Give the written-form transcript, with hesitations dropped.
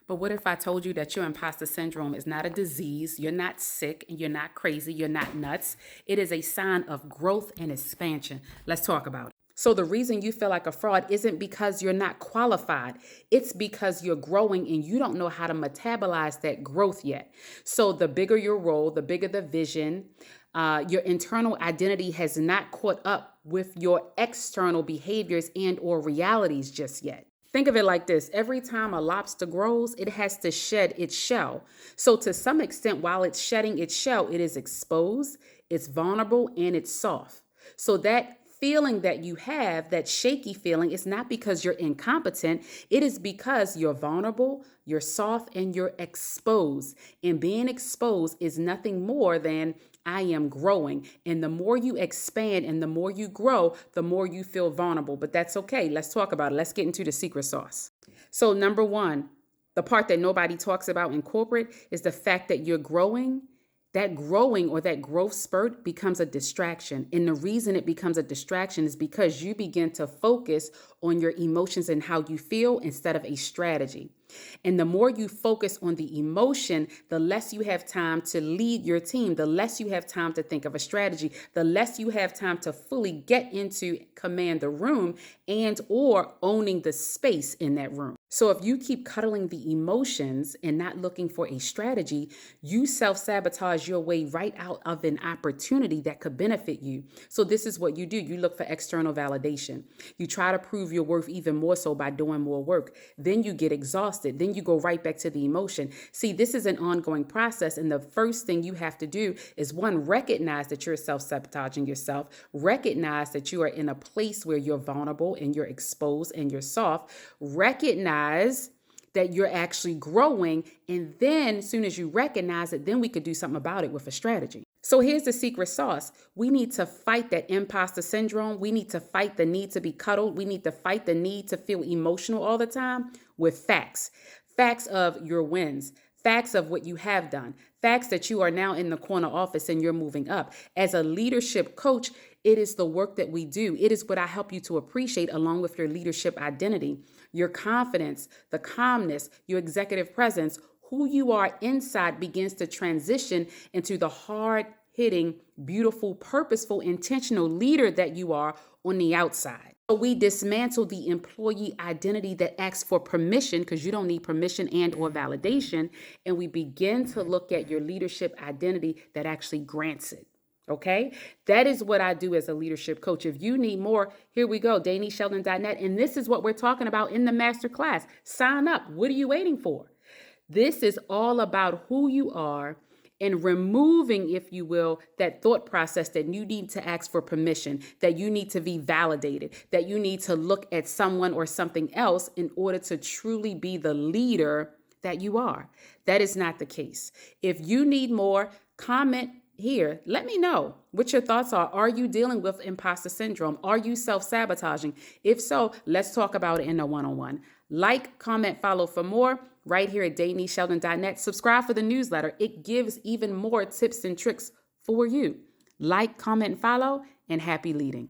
But what if I told you that your imposter syndrome is not a disease? You're not sick and you're not crazy. You're not nuts. It is a sign of growth and expansion. Let's talk about it. So, the reason you feel like a fraud isn't because you're not qualified. It's because you're growing and you don't know how to metabolize that growth yet. So, the bigger your role, the bigger the vision, your internal identity has not caught up with your external behaviors and or realities just yet. Think of it like this. Every time a lobster grows, it has to shed its shell. So to some extent, while it's shedding its shell, it is exposed, it's vulnerable, and it's soft. So that feeling that you have, that shaky feeling, is not because you're incompetent. It is because you're vulnerable, you're soft, and you're exposed. And being exposed is nothing more than I am growing. And the more you expand and the more you grow, the more you feel vulnerable. But that's okay. Let's talk about it. Let's get into the secret sauce. So, number one, the part that nobody talks about in corporate is the fact that you're growing. That growing or that growth spurt becomes a distraction. And the reason it becomes a distraction is because you begin to focus on your emotions and how you feel instead of a strategy. And the more you focus on the emotion, the less you have time to lead your team, the less you have time to think of a strategy, the less you have time to fully get into command the room and or owning the space in that room. So if you keep cuddling the emotions and not looking for a strategy, you self-sabotage your way right out of an opportunity that could benefit you. So this is what you do. You look for external validation. You try to prove your worth even more so by doing more work. Then you get exhausted. Then you go right back to the emotion. See, this is an ongoing process. And the first thing you have to do is, one, recognize that you're self-sabotaging yourself. Recognize that you are in a place where you're vulnerable and you're exposed and you're soft. Recognize that you're actually growing. And then as soon as you recognize it, then we could do something about it with a strategy. So here's the secret sauce. We need to fight that imposter syndrome. We need to fight the need to be cuddled. We need to fight the need to feel emotional all the time with facts. Facts of your wins. Facts of what you have done. Facts that you are now in the corner office and you're moving up. As a leadership coach, it is the work that we do. It is what I help you to appreciate along with your leadership identity, your confidence, the calmness, your executive presence. Who you are inside begins to transition into the hard-hitting, beautiful, purposeful, intentional leader that you are on the outside. So we dismantle the employee identity that asks for permission, because you don't need permission and or validation, and we begin to look at your leadership identity that actually grants it. Okay, that is what I do as a leadership coach. If you need more, here we go, DanieSheldon.net. And this is what we're talking about in the masterclass. Sign up. What are you waiting for? This is all about who you are and removing, if you will, that thought process that you need to ask for permission, that you need to be validated, that you need to look at someone or something else in order to truly be the leader that you are. That is not the case. If you need more, comment here. Let me know what your thoughts are. Are you dealing with imposter syndrome? Are you self-sabotaging? If so, let's talk about it in a one-on-one. Like, comment, follow for more right here at DanieSheldon.net. Subscribe for the newsletter. It gives even more tips and tricks for you. Like, comment, follow, and happy leading.